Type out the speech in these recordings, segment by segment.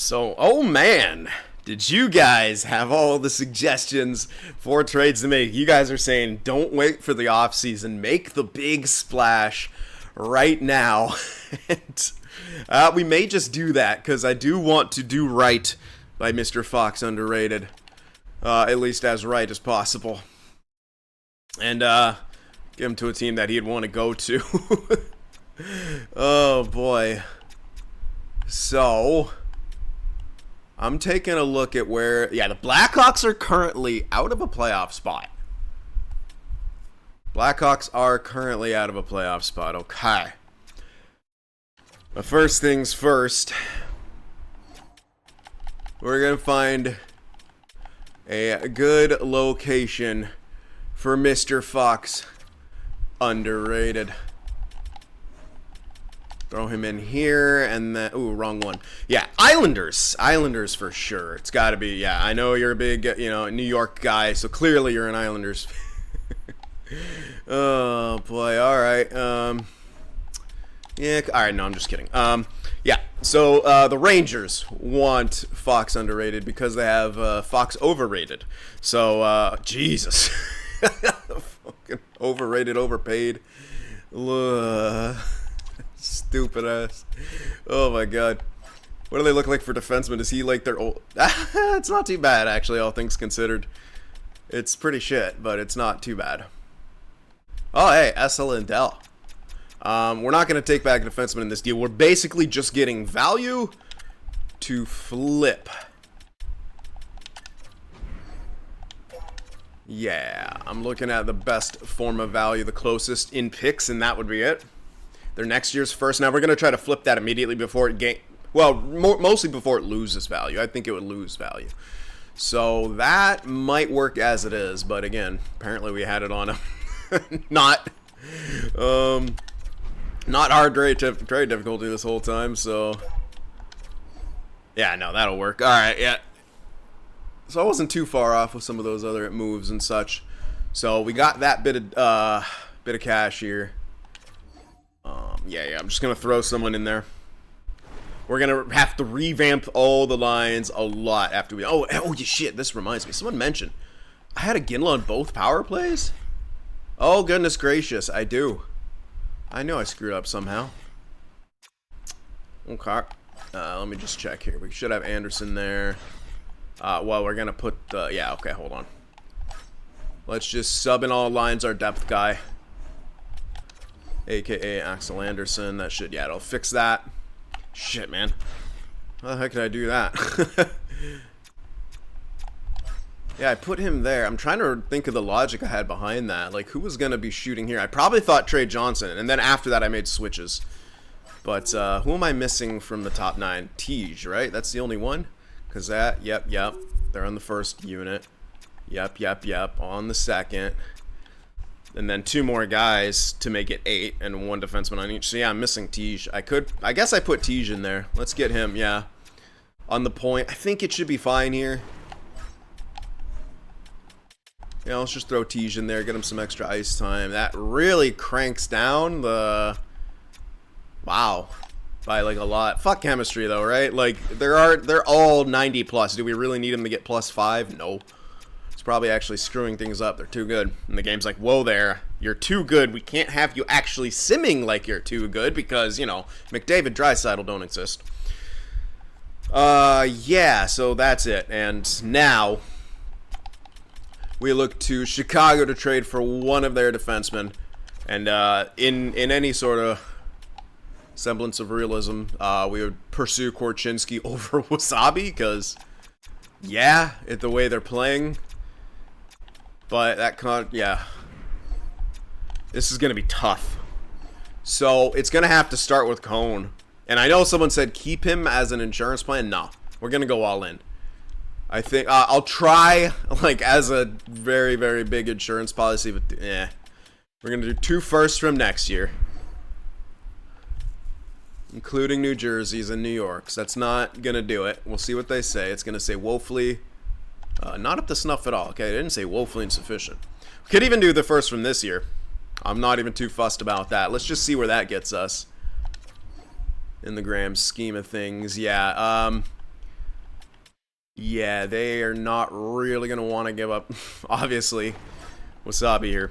So, oh man, did you guys have all the suggestions for trades to make? You guys are saying don't wait for the off season, make the big splash right now. And we may just do that because I do want to do right by Mr. Fox Underrated, at least as right as possible, and get him to a team that he'd want to go to. Oh boy. So I'm taking a look at where, the Blackhawks are currently out of a playoff spot. Blackhawks are currently out of a playoff spot. Okay. But first things first, we're going to find a good location for Mr. Fox Underrated. Throw him in here, and then... Ooh, wrong one. Yeah, Islanders. Islanders for sure. It's got to be, yeah. I know you're a big, New York guy, so clearly you're an Islanders. Oh, boy. All right. Yeah, all right, no, I'm just kidding. Yeah, so the Rangers want Fox Underrated because they have Fox Overrated. So, Jesus. Fucking overrated, overpaid. Stupid ass. Oh my god. What do they look like for defensemen? Is he like their old... It's not too bad, actually, all things considered. It's pretty shit, but it's not too bad. Oh, hey, SL Lindell. We're not going to take back a defenseman in this deal. We're basically just getting value to flip. Yeah, I'm looking at the best form of value, the closest in picks, and that would be it. They're next year's first. Now we're going to try to flip that immediately before it mostly before it loses value. I think it would lose value. So that might work as it is, but again, apparently we had it on a not hard trade difficulty this whole time, so yeah, no, that'll work. All right, yeah. So I wasn't too far off with some of those other moves and such. So we got that bit of cash here. Yeah, I'm just going to throw someone in there. We're going to have to revamp all the lines a lot after we... Oh, shit, this reminds me. Someone mentioned I had a Ginla on both power plays? Oh, goodness gracious, I do. I know I screwed up somehow. Okay. Let me just check here. We should have Anderson there. Well, we're going to put... yeah, okay, hold on. Let's just sub in all lines our depth guy. AKA Axel Anderson. That should, yeah, it'll fix that. Shit, man. How the heck did I do that? Yeah, I put him there. I'm trying to think of the logic I had behind that. Like, who was going to be shooting here? I probably thought Trey Johnson, and then after that I made switches. But who am I missing from the top 9? Tej, right? That's the only one? Because that, yep. They're on the first unit. Yep. On the second. And then 2 more guys to make it 8, and 1 defenseman on each. So yeah, I'm missing Tej. I guess I put Tej in there. Let's get him, yeah. On the point. I think it should be fine here. Yeah, let's just throw Tej in there, get him some extra ice time. That really cranks down the... Wow. By like a lot. Fuck chemistry though, right? Like, they're all 90 plus. Do we really need them to get +5? No. It's probably actually screwing things up. They're too good. And the game's like, whoa there, you're too good. We can't have you actually simming like you're too good because, McDavid, Draisaitl don't exist. Yeah, so that's it. And now we look to Chicago to trade for one of their defensemen. And in any sort of semblance of realism, we would pursue Korchinski over Wasabi because, yeah, the way they're playing... But yeah. This is going to be tough. So, it's going to have to start with Cone. And I know someone said keep him as an insurance plan. No. We're going to go all in. I think, I'll try, like, as a very, very big insurance policy. But, we're going to do 2 firsts from next year. Including New Jersey's and New York's. That's not going to do it. We'll see what they say. It's going to say woefully... not up to snuff at all. Okay, I didn't say woefully insufficient. We could even do the first from this year. I'm not even too fussed about that. Let's just see where that gets us. In the grand scheme of things, yeah. Yeah, they are not really going to want to give up, obviously. Wasabi here.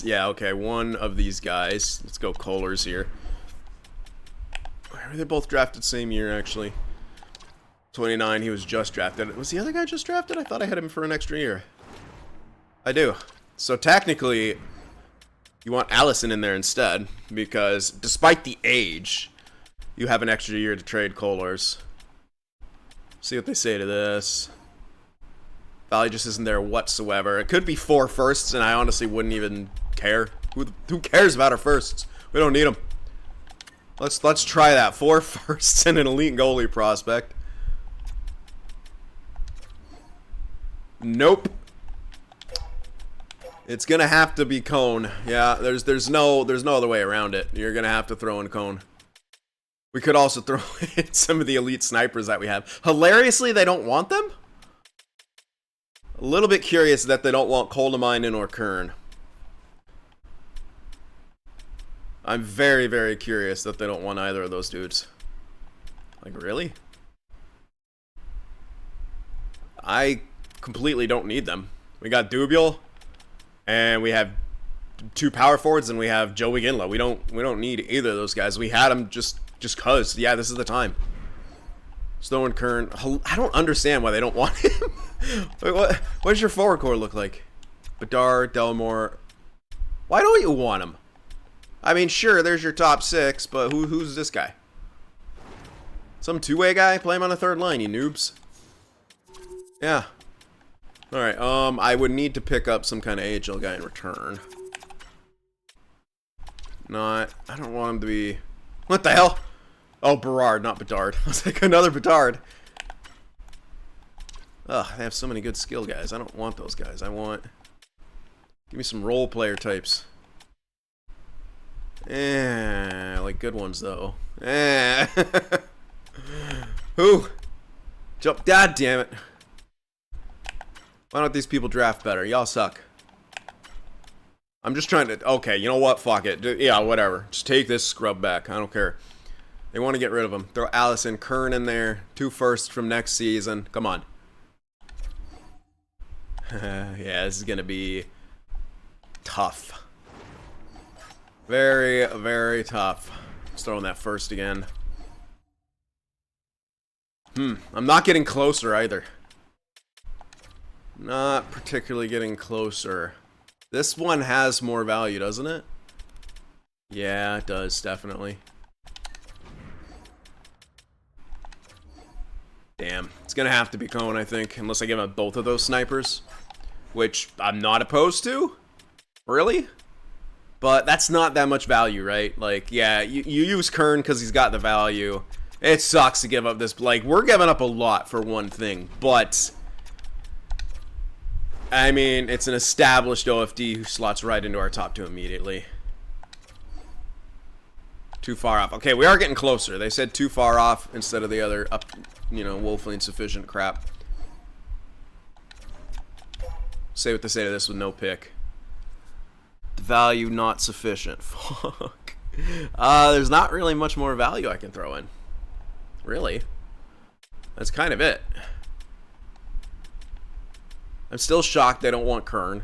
Yeah, okay, one of these guys. Let's go Kohlers here. They both drafted same year, actually. 29, he was just drafted. Was the other guy just drafted? I thought I had him for an extra year. I do. So technically, you want Allison in there instead, because despite the age, you have an extra year to trade Kohlers. See what they say to this. Value just isn't there whatsoever. It could be 4 firsts, and I honestly wouldn't even care. Who cares about our firsts? We don't need them. Let's try that. 4 firsts and an elite goalie prospect. Nope. It's gonna have to be Cone. Yeah, there's no other way around it. You're gonna have to throw in Cone. We could also throw in some of the elite snipers that we have. Hilariously, they don't want them. A little bit curious that they don't want Coldamine or Kern. I'm very, very curious that they don't want either of those dudes. Like, really? I completely don't need them. We got Dubiel, and we have 2 power forwards, and we have Joey Ginla. We don't need either of those guys. We had them just cause. Yeah, this is the time. Snow and Kern. I don't understand why they don't want him. Wait, what does your forward core look like? Bedard, Delmore. Why don't you want him? I mean, sure, there's your top 6, but who's this guy? Some 2-way guy? Play him on the 3rd line, you noobs. Yeah. Alright, I would need to pick up some kind of AHL guy in return. I don't want him to be... What the hell? Oh, Berard, not Bedard. I was like, another Bedard. Ugh, they have so many good skill guys. I don't want those guys. I want... Give me some role player types. Like good ones, though. Who? Jump. God damn it. Why don't these people draft better? Y'all suck. I'm just trying to... Okay, you know what? Fuck it. Yeah, whatever. Just take this scrub back. I don't care. They want to get rid of him. Throw Allison, Kern in there. 2 firsts from next season. Come on. Yeah, this is going to be tough. Very, very tough. Just throwing that first again. I'm not getting closer either. Not particularly getting closer. This one has more value, doesn't it? Yeah, it does, definitely. Damn. It's gonna have to be Cone, I think, unless I give him both of those snipers. Which I'm not opposed to. Really? But that's not that much value, right? Like, yeah, you use Kern because he's got the value. It sucks to give up this. Like, we're giving up a lot for one thing, but... I mean, it's an established OFD who slots right into our top 2 immediately. Too far off. Okay, we are getting closer. They said too far off instead of the other, up, you know, woefully insufficient crap. Say what they say to this with no pick. The value not sufficient. Fuck. There's not really much more value I can throw in. Really. That's kind of it. I'm still shocked they don't want Kern.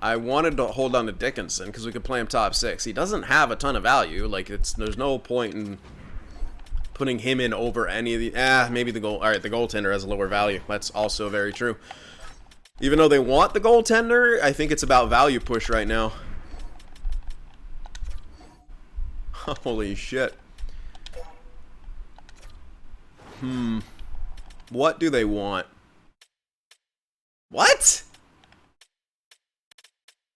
I wanted to hold on to Dickinson because we could play him top 6. He doesn't have a ton of value. Like, there's no point in putting him in over any of the... maybe the goal... Alright, the goaltender has a lower value. That's also very true. Even though they want the goaltender, I think it's about value push right now. Holy shit. What do they want? What?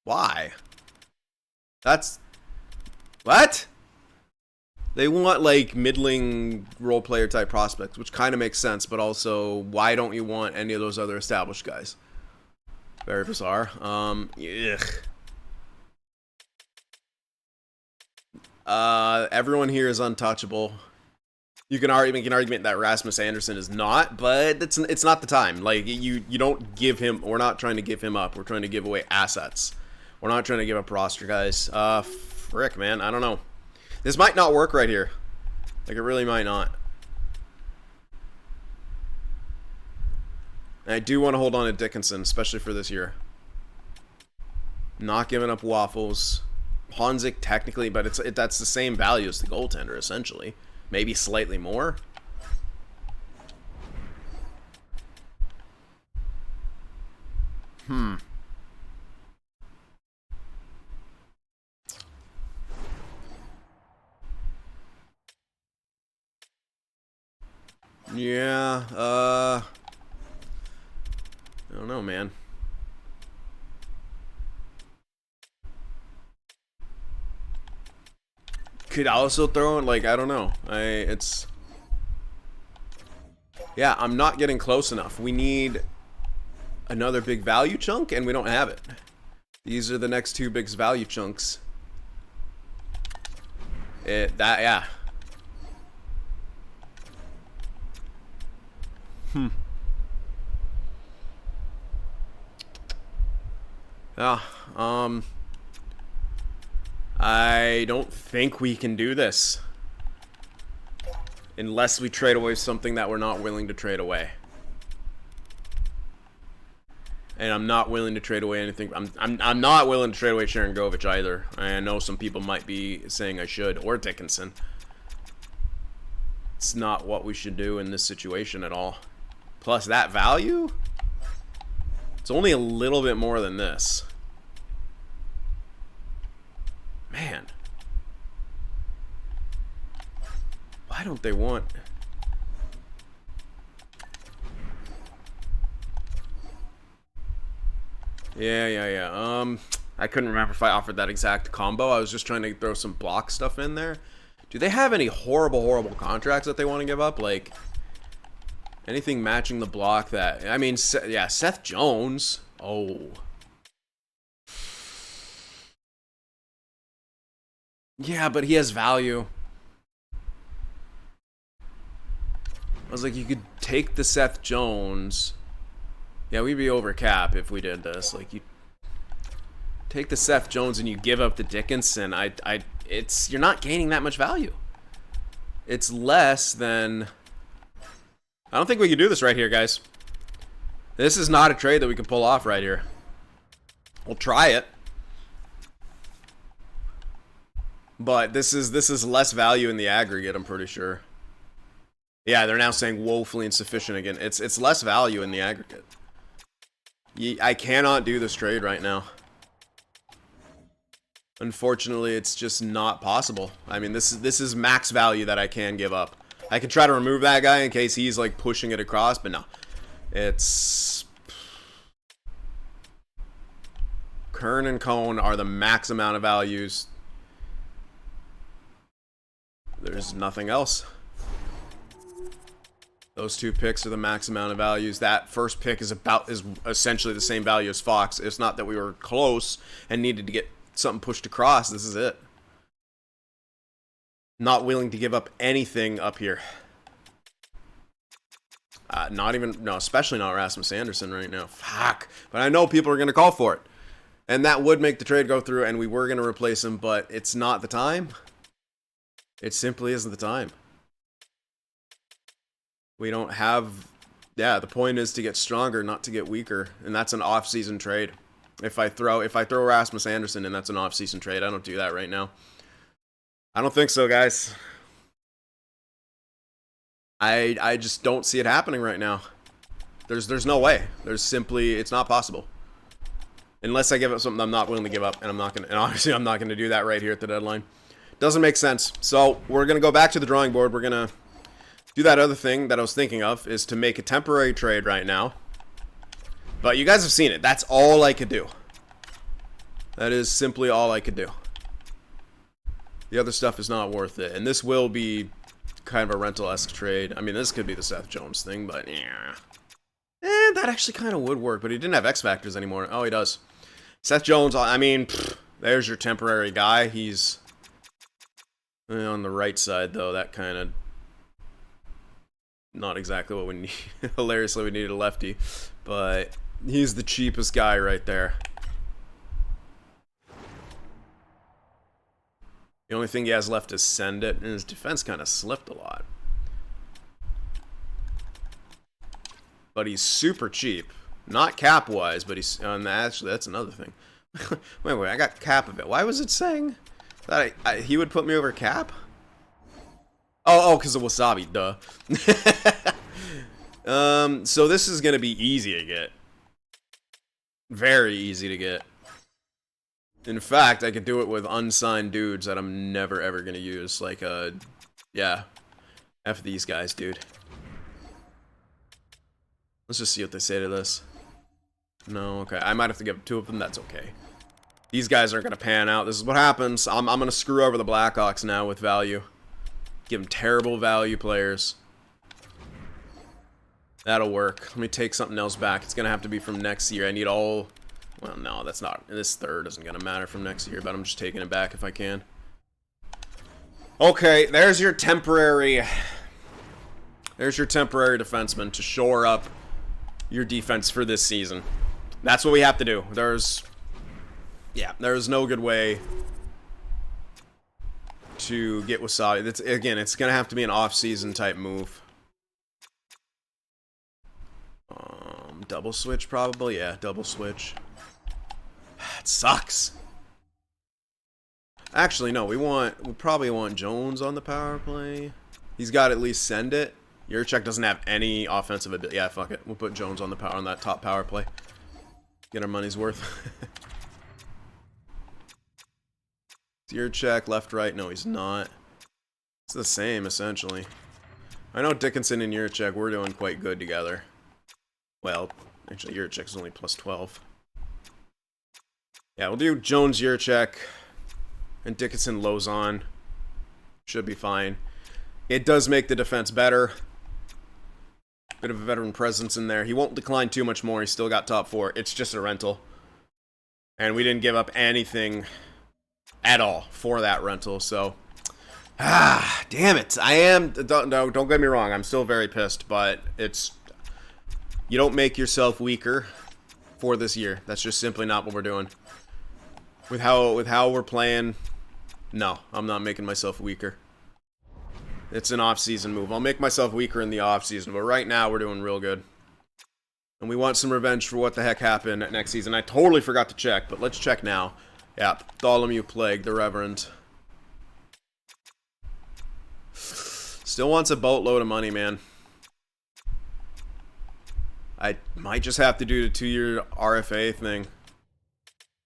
Why? That's... What? They want, like, middling role player type prospects, which kind of makes sense, but also, why don't you want any of those other established guys? Very bizarre. Ugh. Everyone here is untouchable. You can make an argument that Rasmus Anderson is not, but it's not the time. Like, you don't give him... We're not trying to give him up. We're trying to give away assets. We're not trying to give up roster guys. Frick, man. I don't know. This might not work right here. Like, it really might not. And I do want to hold on to Dickinson, especially for this year. Not giving up Waffles. Honzik, technically, but that's the same value as the goaltender, essentially. Maybe slightly more. Yeah, I don't know, man. Could also throw in, like, I don't know. Yeah, I'm not getting close enough. We need another big value chunk, and we don't have it. These are the next two biggest value chunks. Yeah. Yeah, I don't think we can do this. Unless we trade away something that we're not willing to trade away. And I'm not willing to trade away anything. I'm not willing to trade away Sharon Govich either. I know some people might be saying I should, or Dickinson. It's not what we should do in this situation at all. Plus that value? It's only a little bit more than this. Man. Why don't they want... Yeah. I couldn't remember if I offered that exact combo. I was just trying to throw some block stuff in there. Do they have any horrible contracts that they want to give up? Like, anything matching the block that... I mean, yeah, Seth Jones. Oh. Yeah, but he has value. I was like, you could take the Seth Jones... Yeah, we'd be over cap if we did this. Like, you take the Seth Jones and you give up the Dickinson. You're not gaining that much value. It's less than... I don't think we can do this right here, guys. This is not a trade that we can pull off right here. We'll try it. But this is less value in the aggregate, I'm pretty sure. Yeah, they're now saying woefully insufficient again. It's less value in the aggregate. I cannot do this trade right now. Unfortunately, it's just not possible. I mean, this is max value that I can give up. I can try to remove that guy in case he's like pushing it across, but no. It's... Kern and Cone are the max amount of values. There's nothing else. Those two picks are the max amount of values. That first pick is essentially the same value as Fox. It's not that we were close and needed to get something pushed across. This is it. Not willing to give up anything up here. Especially not Rasmus Anderson right now. Fuck. But I know people are going to call for it. And that would make the trade go through, and we were going to replace him, but it's not the time. It simply isn't the time. We don't have... Yeah, the point is to get stronger, not to get weaker. And that's an off-season trade. If I throw Rasmus Anderson in, that's an off-season trade. I don't do that right now. I don't think so, guys. I just don't see it happening right now. There's no way. It's not possible. Unless I give up something I'm not willing to give up, and obviously I'm not gonna do that right here at the deadline. Doesn't make sense. So we're gonna go back to the drawing board. We're gonna do that other thing that I was thinking of, is to make a temporary trade right now. But you guys have seen it. That's all I could do. That is simply all I could do. The other stuff is not worth it. And this will be kind of a rental-esque trade. I mean, this could be the Seth Jones thing, but yeah. That actually kind of would work, but he didn't have X Factors anymore. Oh, he does. Seth Jones, I mean, there's your temporary guy. He's on the right side, though. That kind of... Not exactly what we need. Hilariously, we needed a lefty. But he's the cheapest guy right there. The only thing he has left is send it, and his defense kind of slipped a lot. But he's super cheap. Not cap-wise, but he's... actually, that's another thing. wait, I got cap of it. Why was it saying that he would put me over cap? Oh, because of wasabi, duh. So this is going to be easy to get. Very easy to get. In fact, I could do it with unsigned dudes that I'm never ever going to use. Like, yeah. F these guys, dude. Let's just see what they say to this. No, okay. I might have to give 2 of them. That's okay. These guys aren't going to pan out. This is what happens. I'm going to screw over the Blackhawks now with value. Give them terrible value players. That'll work. Let me take something else back. It's going to have to be from next year. I need all... Well, no, that's not... This third isn't going to matter from next year, but I'm just taking it back if I can. Okay, there's your temporary... There's your temporary defenseman to shore up your defense for this season. That's what we have to do. There's no good way to get Wasabi. Again, it's going to have to be an off-season type move. Double switch probably? Yeah, double switch. It sucks. Actually, no, we probably want Jones on the power play. He's got to at least send it. Yurchek doesn't have any offensive ability. Yeah, fuck it. We'll put Jones on that top power play. Get our money's worth. Yurchek, left, right. No, he's not. It's the same, essentially. I know Dickinson and Yurchek, we're doing quite good together. Well, actually, Yurchek's only plus 12. Yeah, we'll do Jones, Yurchek, and Dickinson, Lozon. Should be fine. It does make the defense better. Bit of a veteran presence in there. He won't decline too much more. He's still got top 4. It's just a rental. And we didn't give up anything at all for that rental, so... damn it. I am... Don't get me wrong. I'm still very pissed, but it's... You don't make yourself weaker for this year. That's just simply not what we're doing. With how we're playing, no, I'm not making myself weaker. It's an off-season move. I'll make myself weaker in the off-season, but right now we're doing real good. And we want some revenge for what the heck happened next season. I totally forgot to check, but let's check now. Yeah, Bartholomew Plague, the Reverend. Still wants a boatload of money, man. I might just have to do the 2-year RFA thing.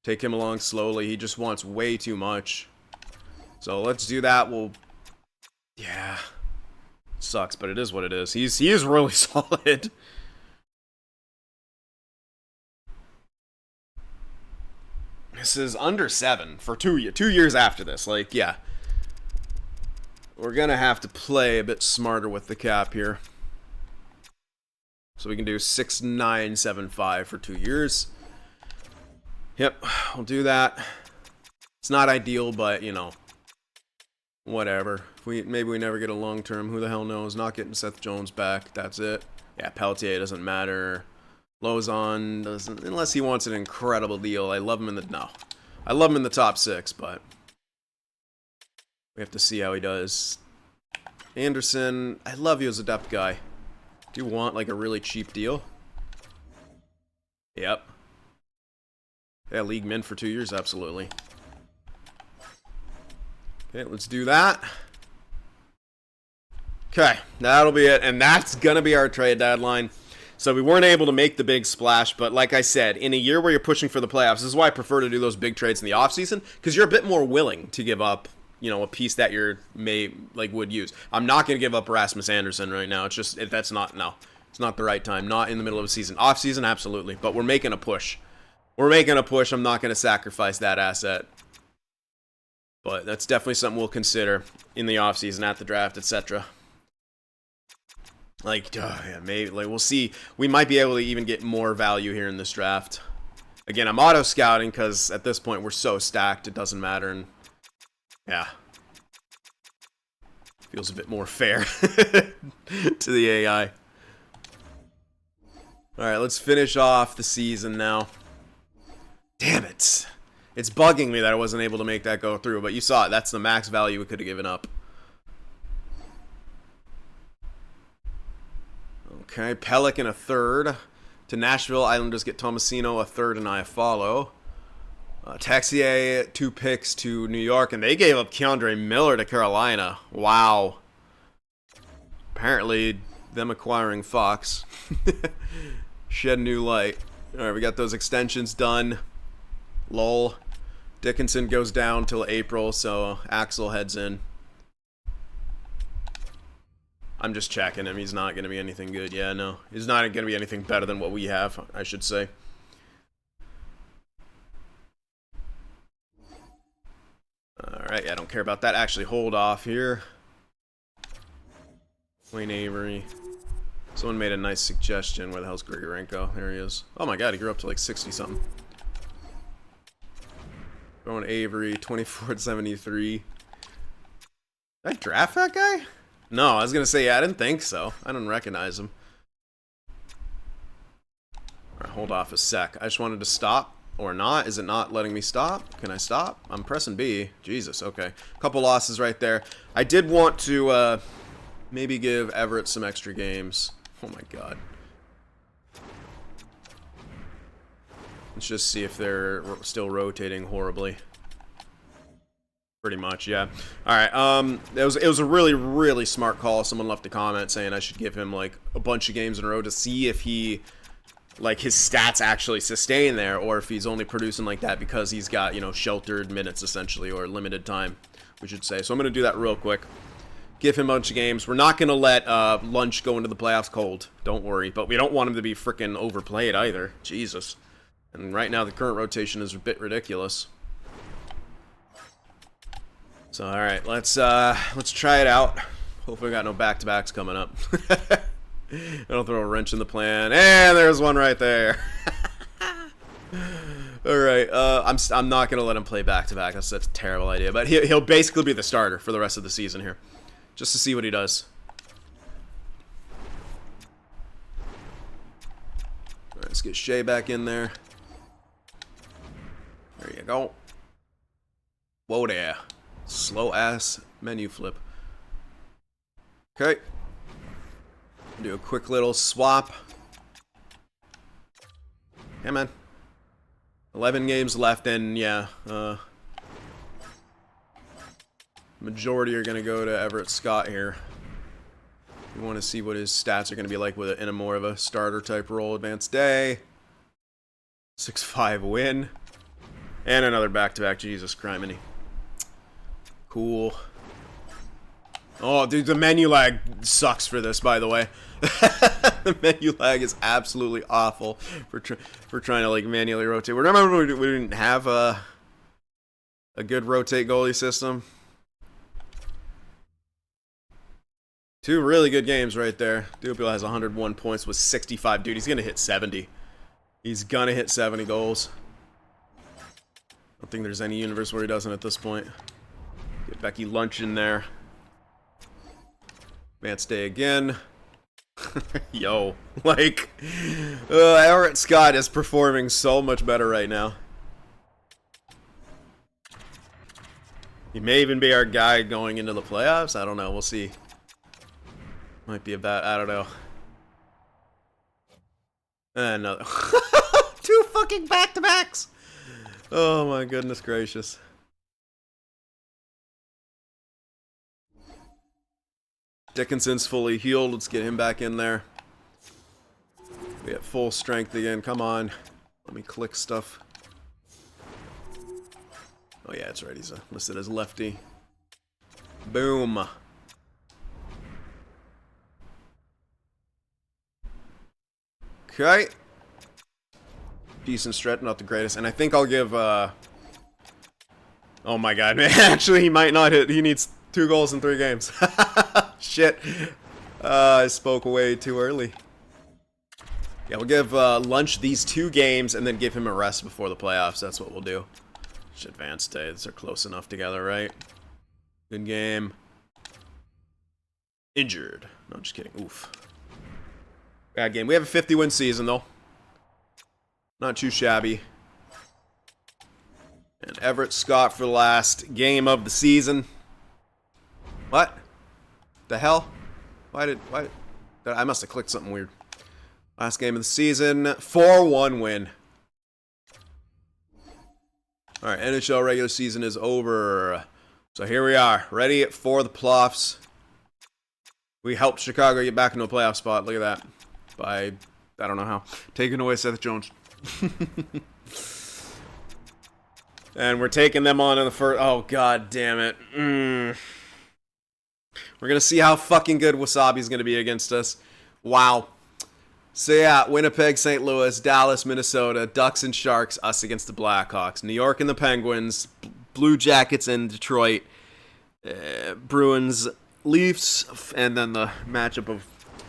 Take him along slowly. He just wants way too much. So let's do that. We'll... Yeah. Sucks, but it is what it is. He is really solid. This is under 7 for 2 years after this. Like, yeah. We're going to have to play a bit smarter with the cap here. So we can do 6,975 for 2 years. Yep, we'll do that. It's not ideal, but, you know, whatever. Maybe we never get a long-term. Who the hell knows? Not getting Seth Jones back. That's it. Yeah, Pelletier doesn't matter. Lozon doesn't, unless he wants an incredible deal. I love him in the... No. I love him in the top 6, but... We have to see how he does. Anderson, I love you as a depth guy. Do you want, like, a really cheap deal? Yep. Yeah, league min for 2 years, absolutely. Okay, let's do that. Okay, that'll be it, and that's gonna be our trade deadline. So we weren't able to make the big splash, but like I said, in a year where you're pushing for the playoffs, this is why I prefer to do those big trades in the offseason, because you're a bit more willing to give up, you know, a piece that you would use. I'm not going to give up Rasmus Anderson right now. It's just, it's not the right time. Not in the middle of a season. Off season, absolutely, but we're making a push. I'm not going to sacrifice that asset. But that's definitely something we'll consider in the off season, at the draft, etc. Like, yeah, maybe, like, we'll see. We might be able to even get more value here in this draft. Again, I'm auto scouting because at this point we're so stacked, it doesn't matter. And yeah, feels a bit more fair to the AI. All right, let's finish off the season now. Damn it. It's bugging me that I wasn't able to make that go through, but you saw it. That's the max value we could have given up. Okay, Pelican a third. To Nashville, Islanders get Tomasino a third and Iafallo. Texier 2 picks to New York, and they gave up Keandre Miller to Carolina. Wow. Apparently, them acquiring Fox shed new light. All right, we got those extensions done. Lol. Dickinson goes down till April, so Axel heads in. I'm just checking him. He's not going to be anything good. Yeah, no. He's not going to be anything better than what we have, I should say. Alright, I don't care about that. Actually, hold off here. Wayne Avery. Someone made a nice suggestion. Where the hell's Grigorenko? There he is. Oh my god, he grew up to like 60-something. Throwing Avery, 24-73. Did I draft that guy? No, I was going to say, yeah, I didn't think so. I didn't recognize him. Alright, hold off a sec. I just wanted to stop. Or not. Is it not letting me stop? Can I stop? I'm pressing B. Jesus, okay. Couple losses right there. I did want to maybe give Everett some extra games. Oh my god. Let's just see if they're still rotating horribly. Pretty much, yeah. Alright, it was a really, really smart call. Someone left a comment saying I should give him, like, a bunch of games in a row to see if he, like, his stats actually sustain there, or if he's only producing like that because he's got, you know, sheltered minutes, essentially, or limited time, we should say. So I'm going to do that real quick. Give him a bunch of games. We're not going to let Lunch go into the playoffs cold. Don't worry. But we don't want him to be freaking overplayed either. Jesus. And right now the current rotation is a bit ridiculous. So, alright, let's try it out. Hopefully we got no back-to-backs coming up. I'll throw a wrench in the plan. And there's one right there. Alright, I'm not going to let him play back-to-back. That's a terrible idea. But he'll basically be the starter for the rest of the season here. Just to see what he does. Alright, let's get Shea back in there. There you go. Whoa there. Slow-ass menu flip. Okay. Do a quick little swap. Hey, man. 11 games left, and yeah, majority are going to go to Everett Scott here. We want to see what his stats are going to be like with it in a more of a starter-type role. Advanced day. 6-5 win. And another back-to-back. Jesus criminy. Cool. Oh, dude, the menu lag sucks for this, by the way. The menu lag is absolutely awful for trying to, like, manually rotate. Remember we didn't have a good rotate goalie system? Two really good games right there. Duplo has 101 points with 65. Dude, he's going to hit 70. He's going to hit 70 goals. I don't think there's any universe where he doesn't at this point. Get Becky Lunch in there. Advanced day again. Yo, like, Everett Scott is performing so much better right now. He may even be our guy going into the playoffs. I don't know. We'll see. Might be about, I don't know. Another. Two fucking back-to-backs. Oh my goodness gracious. Dickinson's fully healed. Let's get him back in there. We at full strength again. Come on. Let me click stuff. Oh yeah, that's right. He's listed as lefty. Boom. Okay. Decent stretch, not the greatest. And I think I'll give, oh my god, man. Actually, he might not hit. He needs 2 goals in 3 games. Shit. I spoke way too early. Yeah, we'll give Lunch these 2 games and then give him a rest before the playoffs. That's what we'll do. Advanced days are close enough together, right? Good game. Injured. No, just kidding. Oof. Bad game. We have a 50-win season, though. Not too shabby. And Everett Scott for the last game of the season. What? The hell? Why? I must have clicked something weird. Last game of the season. 4-1 win. Alright, NHL regular season is over. So here we are. Ready for the playoffs. We helped Chicago get back into a playoff spot. Look at that. By, I don't know how. Taking away Seth Jones. And we're taking them on in the first... Oh, god damn it. We're going to see how fucking good Wasabi's going to be against us. Wow. So yeah, Winnipeg, St. Louis, Dallas, Minnesota, Ducks and Sharks, us against the Blackhawks. New York and the Penguins, Blue Jackets and Detroit, Bruins, Leafs, and then the matchup of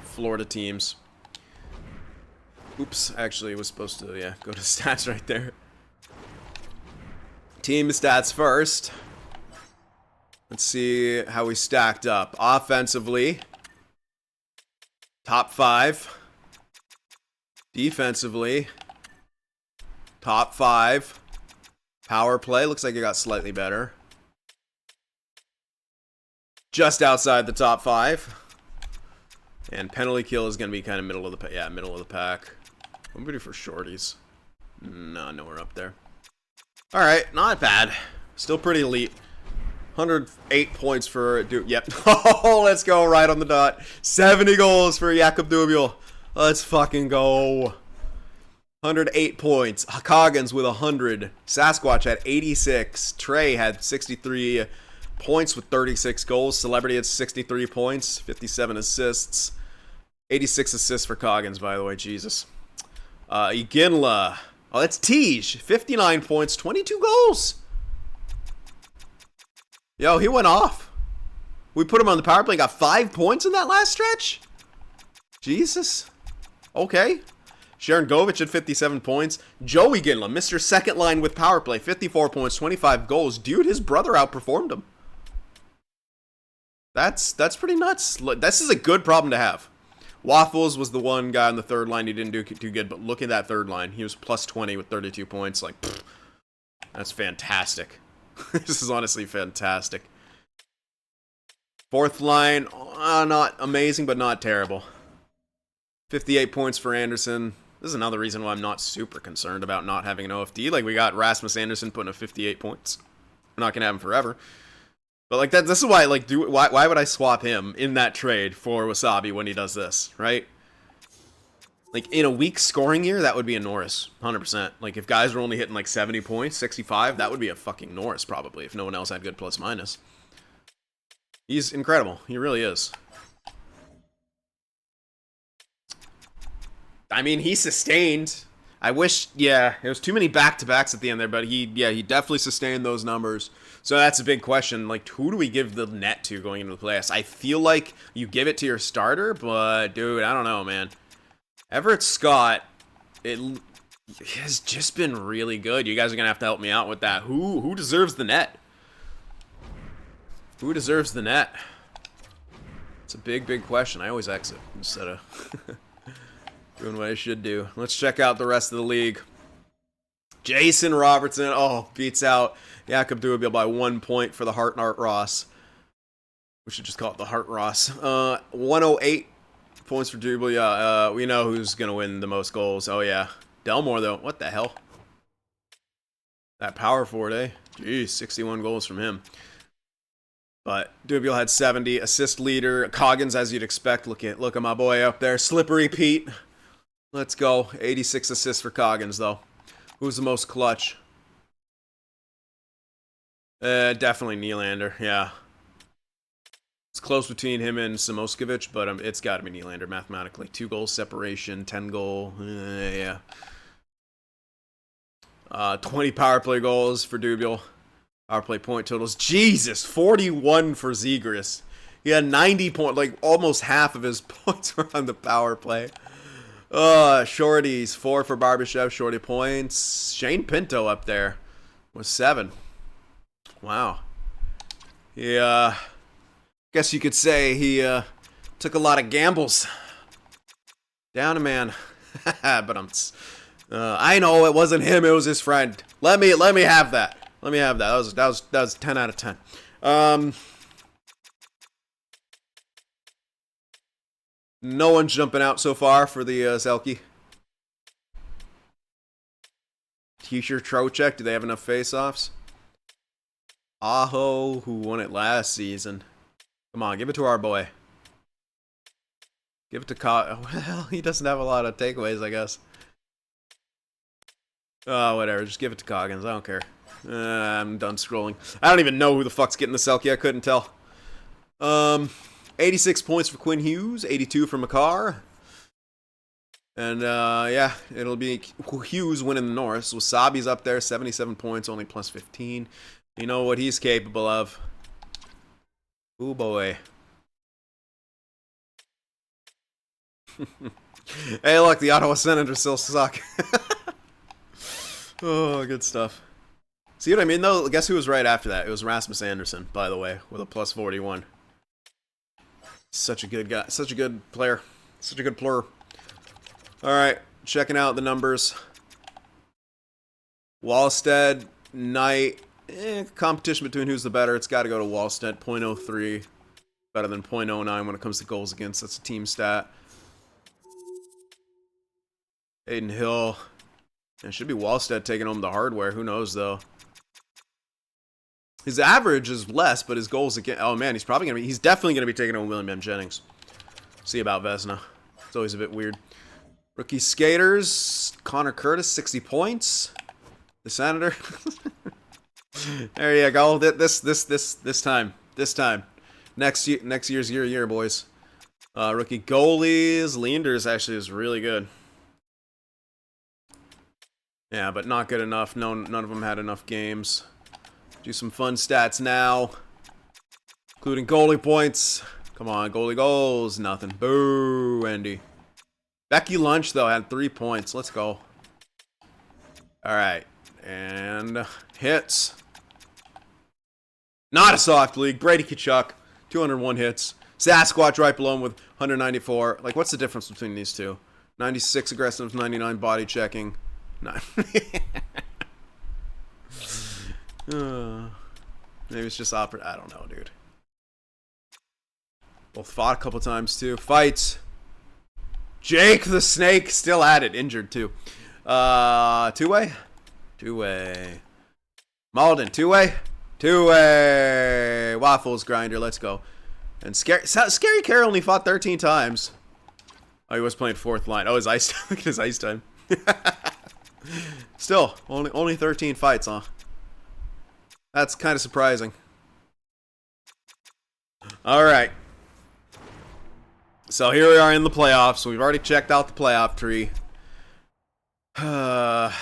Florida teams. Oops, actually it was supposed to, yeah, go to stats right there. Team stats first. Let's see how we stacked up. Offensively, top 5. Defensively, top 5. Power play, looks like it got slightly better. Just outside the top 5. And penalty kill is going to be kind of middle of the pack. Yeah, middle of the pack. What do we do for shorties? No, nowhere up there. Alright, not bad. Still pretty elite. 108 points for Dude. Yep. Oh, let's go right on the dot. 70 goals for Jakub Dubiel. Let's fucking go. 108 points. Coggins with 100. Sasquatch had 86. Trey had 63 points with 36 goals. Celebrity had 63 points, 57 assists. 86 assists for Coggins, by the way. Jesus. Iginla. Oh, that's Tej. 59 points, 22 goals. Yo, he went off. We put him on the power play. Got 5 points in that last stretch. Jesus. Okay. Sharon Govich at 57 points. Joey Ginla, Mr. Second Line with power play. 54 points, 25 goals. Dude, his brother outperformed him. That's pretty nuts. This is a good problem to have. Waffles was the one guy on the third line. He didn't do too good, but look at that third line. He was plus 20 with 32 points. Like, pfft, that's fantastic. This is honestly fantastic. Fourth line, not amazing, but not terrible. 58 points for Anderson. This is another reason why I'm not super concerned about not having an OFD. Like, we got Rasmus Anderson putting up 58 points. We're not going to have him forever. But, like, this is why, like, why would I swap him in that trade for Wasabi when he does this, right? Like, in a weak scoring year, that would be a Norris, 100%. Like, if guys were only hitting, like, 70 points, 65, that would be a fucking Norris, probably, if no one else had good plus-minus. He's incredible. He really is. I mean, he sustained. I wish, yeah, it was too many back-to-backs at the end there, but he definitely sustained those numbers. So that's a big question. Like, who do we give the net to going into the playoffs? I feel like you give it to your starter, but, dude, I don't know, man. Everett Scott, it has just been really good. You guys are going to have to help me out with that. Who deserves the net? Who deserves the net? It's a big, big question. I always exit instead of doing what I should do. Let's check out the rest of the league. Jason Robertson, beats out Jakub Dubiel by 1 point for the Hart Ross. We should just call it the Hart Ross. 108 points for Dubiel. Yeah, we know who's going to win the most goals. Oh, yeah. Delmore, though. What the hell? That power forward, eh? Jeez, 61 goals from him. But Dubiel had 70. Assist leader. Coggins, as you'd expect. Look at my boy up there. Slippery Pete. Let's go. 86 assists for Coggins, though. Who's the most clutch? Definitely Nylander, yeah. It's close between him and Samoskevich, but it's got to be Nylander mathematically. 2 goal separation, 10 goal, yeah. 20 power play goals for Dubiel. Power play point totals. Jesus, 41 for Zegras. He had 90 points, like almost half of his points were on the power play. Shorties, 4 for Barbashev, shorty points. Shane Pinto up there with 7. Wow. He, guess you could say he, took a lot of gambles. Down a man. But I know it wasn't him, it was his friend. Let me have that. Let me have that. That was 10 out of 10. No one's jumping out so far for the Selke. T-shirt Trocheck, do they have enough face-offs? Aho, who won it last season. Come on, give it to our boy. Give it to well, he doesn't have a lot of takeaways, I guess. Oh, whatever. Just give it to Coggins. I don't care. I'm done scrolling. I don't even know who the fuck's getting the Selke. I couldn't tell. 86 points for Quinn Hughes. 82 for McCarr. And, yeah, it'll be Hughes winning the North. Wasabi's up there, 77 points, only plus 15. You know what he's capable of. Ooh, boy. Hey, look, the Ottawa Senators still suck. Oh, good stuff. See what I mean, though? Guess who was right after that? It was Rasmus Anderson, by the way, with a plus 41. Such a good guy. Such a good player. Such a good plur. Alright, checking out the numbers. Wallstead, Knight. Competition between who's the better. It's got to go to Wallstead. 0.03. Better than 0.09 when it comes to goals against. That's a team stat. Aiden Hill. It should be Wallstead taking home the hardware. Who knows, though. His average is less, but his goals again. Oh, man, he's definitely going to be taking home William M. Jennings. See about Vesna. It's always a bit weird. Rookie skaters. Connor Curtis, 60 points. The Senator. There you go. This time. Next year's your year, boys. Rookie goalies. Leanders actually is really good. Yeah, but not good enough. No, none of them had enough games. Do some fun stats now. Including goalie points. Come on, goalie goals. Nothing. Boo, Andy. Becky Lunch, though, had 3 points. Let's go. Alright. And hits. Not a soft league. Brady Kachuk, 201 hits. Sasquatch right below him with 194. Like, what's the difference between these two? 96 aggressive, 99 body checking. No. Maybe it's just I don't know, dude. Both fought a couple times, too. Fights. Jake the Snake still at it. Injured, too. Two-way? Two-way. Malden, two-way? Two-way. Waffles Grinder, let's go. And Scary Carroll only fought 13 times. Oh, he was playing fourth line. Oh, his ice time. Look at his ice time. Still, only 13 fights, huh? That's kind of surprising. Alright. So here we are in the playoffs. We've already checked out the playoff tree. God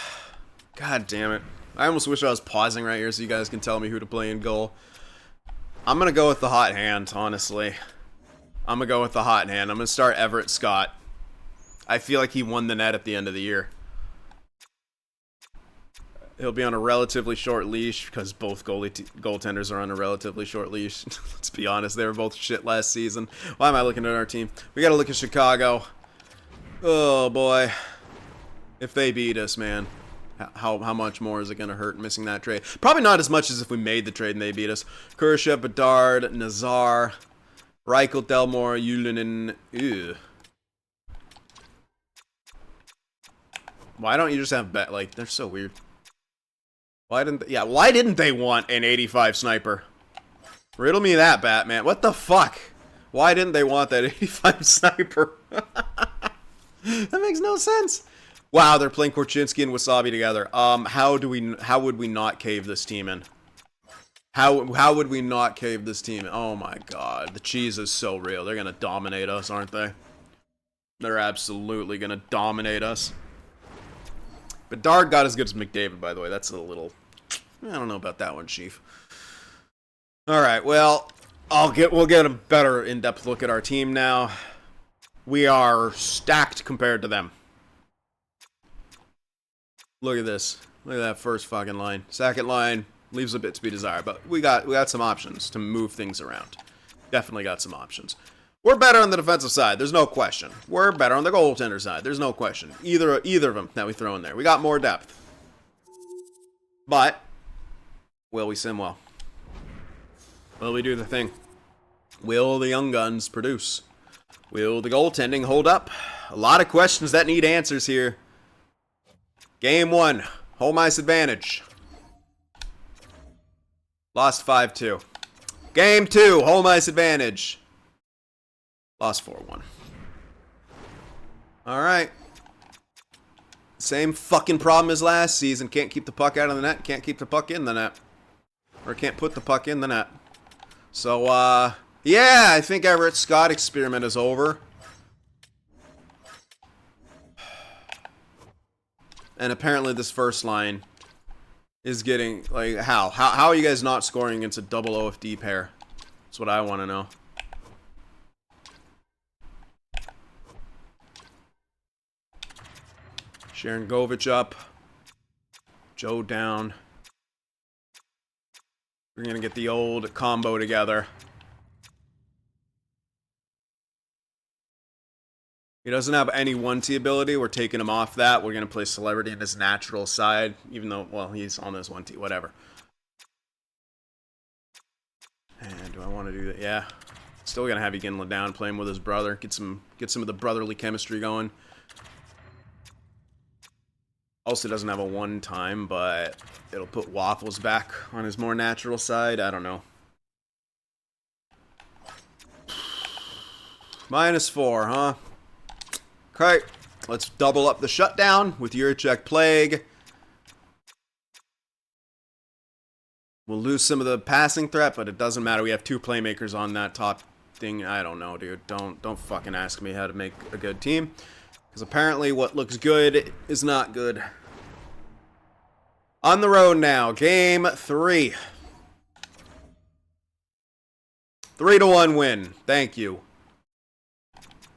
damn it. I almost wish I was pausing right here so you guys can tell me who to play in goal. I'm going to go with the hot hand, honestly. I'm going to go with the hot hand. I'm going to start Everett Scott. I feel like he won the net at the end of the year. He'll be on a relatively short leash because both goaltenders are on a relatively short leash. Let's be honest, they were both shit last season. Why am I looking at our team? We got to look at Chicago. Oh, boy. If they beat us, man. How much more is it going to hurt missing that trade? Probably not as much as if we made the trade and they beat us. Kershaw, Bedard, Nazar, Reichel, Delmore, Yulinen. Ew. Why don't you just have bet? Like, they're so weird. Why didn't they want an 85 sniper? Riddle me that, Batman. What the fuck? Why didn't they want that 85 sniper? That makes no sense. Wow, they're playing Korchinski and Wasabi together. How would we not cave this team in? How would we not cave this team in? Oh my god, the cheese is so real. They're gonna dominate us, aren't they? They're absolutely gonna dominate us. Bedard got as good as McDavid, by the way. That's a little... I don't know about that one, Chief. Alright, well, we'll get a better in-depth look at our team now. We are stacked compared to them. Look at this. Look at that first fucking line. Second line leaves a bit to be desired, but we got some options to move things around. Definitely got some options. We're better on the defensive side. There's no question. We're better on the goaltender side. There's no question. Either of them that we throw in there. We got more depth. But Will we sim well? Will we do the thing? Will the young guns produce? Will the goaltending hold up? A lot of questions that need answers here. Game 1, home ice advantage. Lost 5-2. Game 2, home ice advantage. Lost 4-1. Alright. Same fucking problem as last season. Can't keep the puck out of the net. Can't keep the puck in the net. Or can't put the puck in the net. So, yeah, I think Everett Scott experiment is over. And apparently this first line is getting, like, how are you guys not scoring against a double OFD pair? That's what I want to know. Sharon Govich up. Joe down. We're going to get the old combo together. He doesn't have any 1T ability. We're taking him off that. We're going to play Celebrity in his natural side. Even though, well, he's on his 1T. Whatever. And do I want to do that? Yeah. Still going to have Eganla down, playing with his brother. Get some of the brotherly chemistry going. Also doesn't have a 1-time, but it'll put Waffles back on his more natural side. I don't know. -4, huh? Okay, let's double up the shutdown with Yurchek Plague. We'll lose some of the passing threat, but it doesn't matter. We have 2 playmakers on that top thing. I don't know, dude. Don't fucking ask me how to make a good team. Because apparently what looks good is not good. On the road now. Game 3. 3-1 win. Thank you.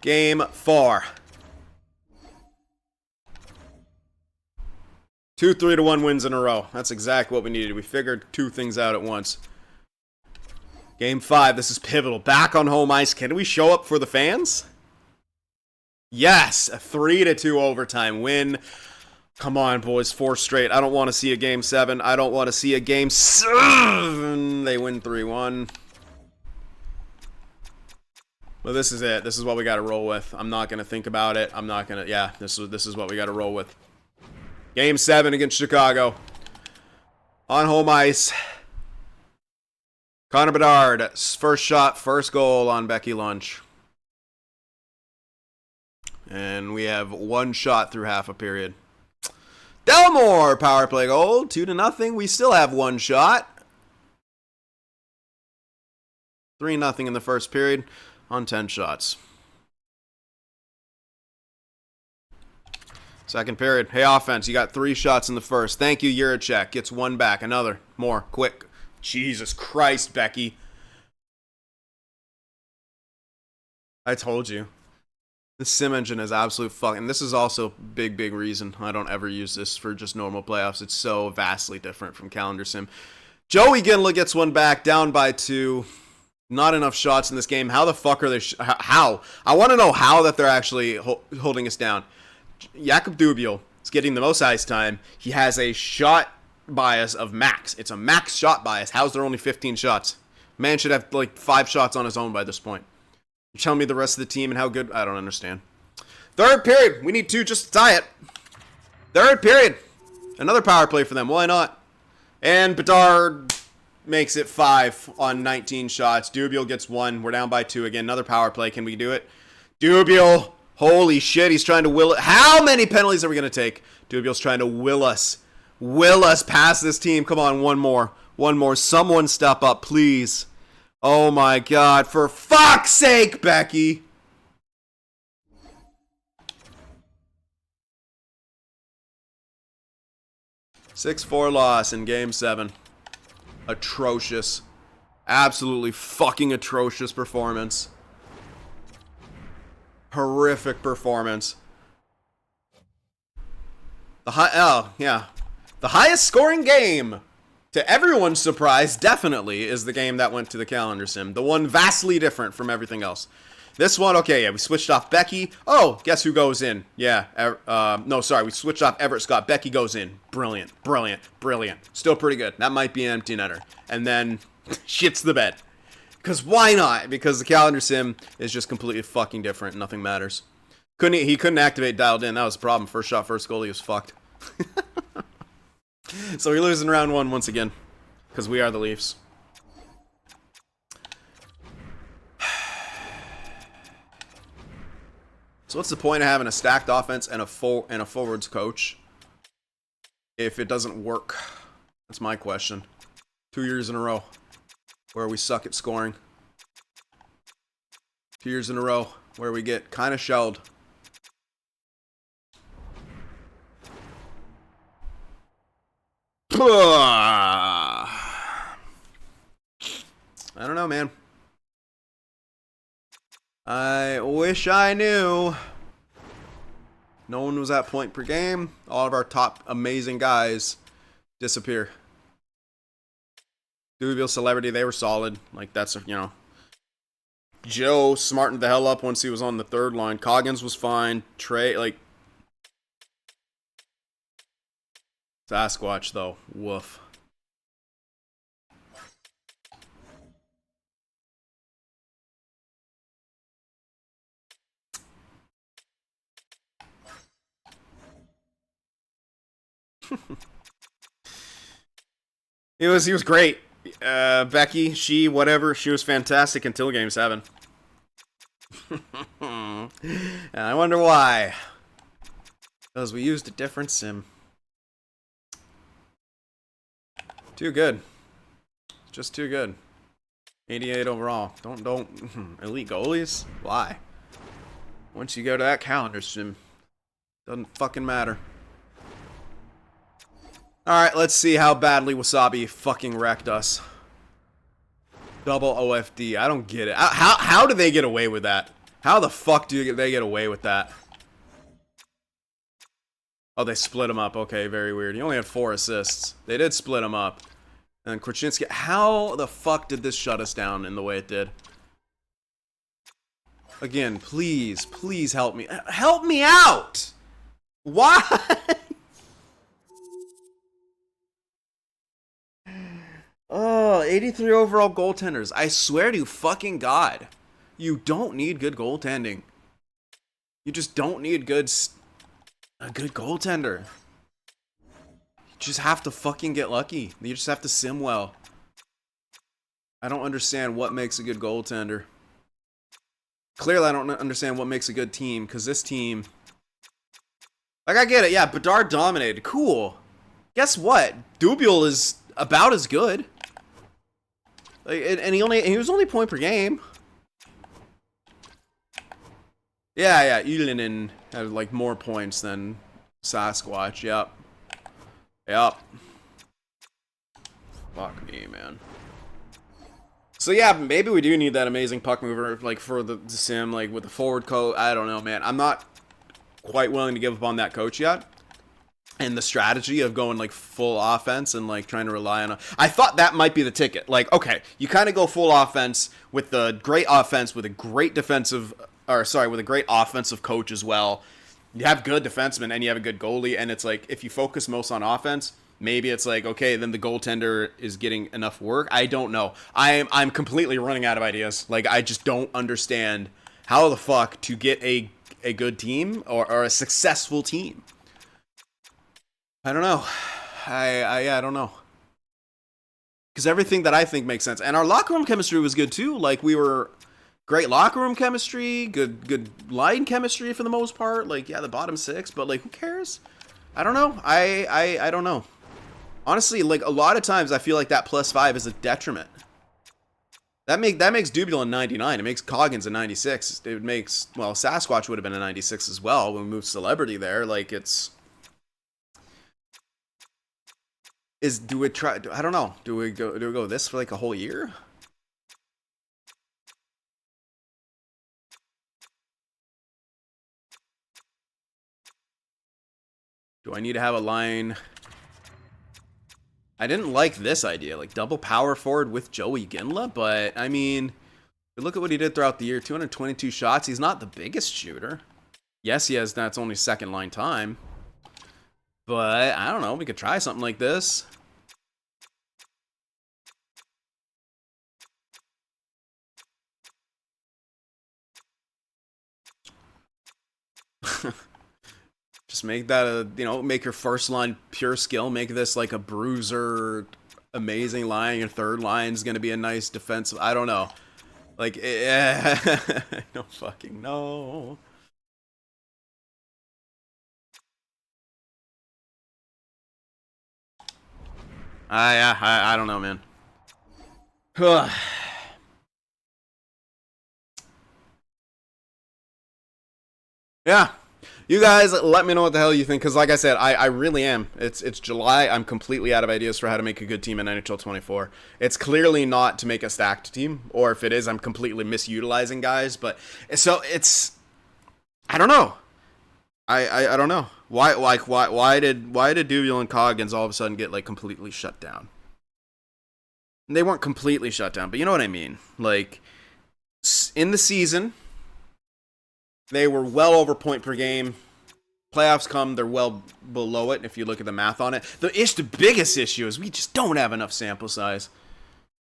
Game 4. 2 3-1 wins in a row. That's exactly what we needed. We figured 2 things out at once. Game 5. This is pivotal. Back on home ice. Can we show up for the fans? Yes. A 3-2 overtime win. Come on, boys. 4 straight. I don't want to see a Game 7. I don't want to see a Game 7. They win 3-1. Well, this is it. This is what we got to roll with. I'm not going to think about it. I'm not going to... Yeah, this is what we got to roll with. Game 7 against Chicago. On home ice. Connor Bedard. First shot, first goal on Becky Lunch. And we have 1 shot through half a period. Delmore, power play goal. 2-0. We still have 1 shot. 3-0 in the first period on 10 shots. Second period. Hey, offense, you got 3 shots in the first. Thank you, Yurachek. Gets 1 back. Another. More. Quick. Jesus Christ, Becky. I told you. The sim engine is absolute fucking... This is also big reason I don't ever use this for just normal playoffs. It's so vastly different from calendar sim. Joey Ginla gets 1 back. Down by 2. Not enough shots in this game. How the fuck are they... how? I want to know how that they're actually holding us down. Jakub Dubiel is getting the most ice time. He has a shot bias of max. It's a max shot bias. How's there only 15 shots? Man should have like 5 shots on his own by this point. You're telling me the rest of the team and how good... I don't understand. Third period. We need 2 just to tie it. Third period. Another power play for them. Why not? And Bedard makes it 5 on 19 shots. Dubiel gets 1. We're down by 2 again. Another power play. Can we do it? Dubiel... Holy shit, he's trying to will it. How many penalties are we going to take? Dubiel's trying to will us past this team. Come on, 1 more. 1 more. Someone step up, please. Oh my God. For fuck's sake, Becky. (6-4) loss in Game 7. Atrocious. Absolutely fucking atrocious performance. Horrific performance. The highest scoring game to everyone's surprise, definitely is the game that went to the calendar sim. The one vastly different from everything else. This one, okay, yeah, we switched off Becky. Oh, guess who goes in? Yeah, no, sorry, we switched off Everett Scott. Becky goes in. Brilliant, brilliant, brilliant. Still pretty good. That might be an empty netter. And then shits the bed. Because why not? Because the calendar sim is just completely fucking different. Nothing matters. He couldn't activate dialed in. That was the problem. First shot, first goal, he was fucked. So we lose in round one once again. Because we are the Leafs. So what's the point of having a stacked offense and a forwards coach if it doesn't work? That's my question. 2 years in a row where we suck at scoring. 2 years in a row where we get kind of shelled. I don't know, man. I wish I knew. No one was at point per game. All of our top amazing guys disappear. Dubiel Celebrity, they were solid. Like, that's, you know. Joe smartened the hell up once he was on the third line. Coggins was fine. Trey, like. Sasquatch, though. Woof. He was great. Becky, she was fantastic until Game 7. And I wonder why. Because we used a different sim. Too good. Just too good. 88 overall. Don't elite goalies? Why? Once you go to that calendar sim, doesn't fucking matter. Alright, let's see how badly Wasabi fucking wrecked us. Double OFD. I don't get it. How do they get away with that? How the fuck do they get away with that? Oh, they split him up. Okay, very weird. He only had 4 assists. They did split him up. And Korchinski. How the fuck did this shut us down in the way it did? Again, please, please help me. Help me out! Why? Oh, 83 overall goaltenders. I swear to fucking God. You don't need good goaltending. You just don't need a good goaltender. You just have to fucking get lucky. You just have to sim well. I don't understand what makes a good goaltender. Clearly, I don't understand what makes a good team, because this team... Like, I get it. Yeah, Bedard dominated. Cool. Guess what? Dubiel is about as good. Like, and he was only point per game. Yeah, Ylinen had like more points than Sasquatch. Yep. Fuck me, man. So yeah, maybe we do need that amazing puck mover, like for the sim, like with the forward coach. I don't know, man. I'm not quite willing to give up on that coach yet. And the strategy of going like full offense and like trying to rely on I thought that might be the ticket. Like, okay, you kind of go full offense with the great offense with a great defensive, or sorry, with a great offensive coach as well. You have good defensemen and you have a good goalie, and it's like if you focus most on offense, maybe it's like okay, then the goaltender is getting enough work. I don't know. I'm completely running out of ideas. Like I just don't understand how the fuck to get a good team or a successful team. I don't know. I don't know. Because everything that I think makes sense. And our locker room chemistry was good too. Like we were great locker room chemistry, good line chemistry for the most part. Like yeah, the bottom 6, but like who cares? I don't know. I don't know. Honestly, like a lot of times I feel like that +5 is a detriment. That makes Dubiel a 99. It makes Coggins a 96. It makes Sasquatch would have been a 96 as well when we moved Celebrity there. Like it's do we try? I don't know. Do we go this for like a whole year? Do I need to have a line? I didn't like this idea, like double power forward with Joey Ginla, but I mean, look at what he did throughout the year. 222 shots. He's not the biggest shooter. Yes, he has. That's only second line time. But I don't know. We could try something like this. Just make that a, make your first line pure skill. Make this like a bruiser, amazing line. Your third line is going to be a nice defensive. I don't know. Like, I don't fucking know. I don't know, man. Yeah. You guys let me know what the hell you think, because like I said, I really am. It's July. I'm completely out of ideas for how to make a good team in NHL 24. It's clearly not to make a stacked team, or if it is, I'm completely misutilizing guys. But so it's, I don't know. I don't know. Why did Duviel and Coggins all of a sudden get like completely shut down? And they weren't completely shut down, but you know what I mean. Like in the season, they were well over point per game. Playoffs come, they're well below it if you look at the math on it. The biggest issue is we just don't have enough sample size.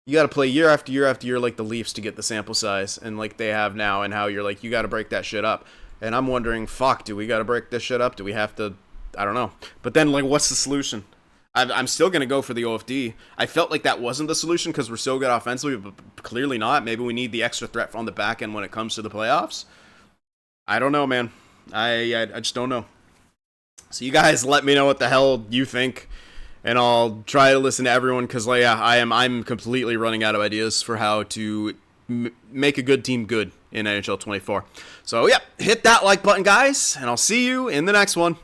You got to play year after year after year like the Leafs to get the sample size, and like they have now, and how you're like, you got to break that shit up. And I'm wondering, fuck, do we got to break this shit up? Do we have to? I don't know. But then, like, what's the solution? I'm still going to go for the OFD. I felt like that wasn't the solution because we're so good offensively, but clearly not. Maybe we need the extra threat on the back end when it comes to the playoffs. I don't know, man. I just don't know. So you guys let me know what the hell you think, and I'll try to listen to everyone, because like, yeah, I'm completely running out of ideas for how to make a good team good in NHL 24. So yeah, hit that like button, guys, and I'll see you in the next one.